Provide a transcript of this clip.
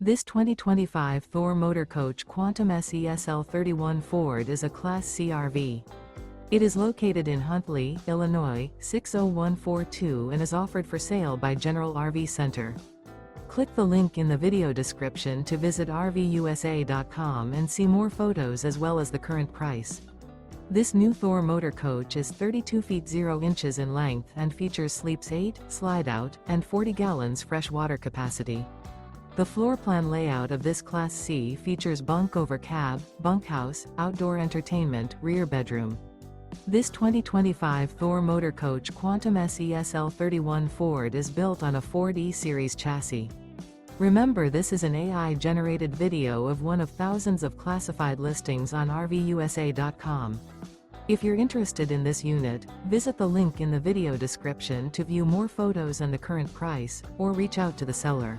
This 2025 Thor Motor Coach Quantum SESL31 Ford is a Class C RV. It is located in Huntley, Illinois, 60142 and is offered for sale by General RV Center. Click the link in the video description to visit RVUSA.com and see more photos as well as the current price. This new Thor Motor Coach is 32 feet 0 inches in length and features sleeps 8, slide-out, and 40 gallons fresh water capacity. The floor plan layout of this Class C features bunk over cab, bunkhouse, outdoor entertainment, rear bedroom. This 2025 Thor Motor Coach Quantum SESL31 Ford is built on a Ford E-Series chassis. Remember, this is an AI-generated video of one of thousands of classified listings on RVUSA.com. If you're interested in this unit, visit the link in the video description to view more photos and the current price, or reach out to the seller.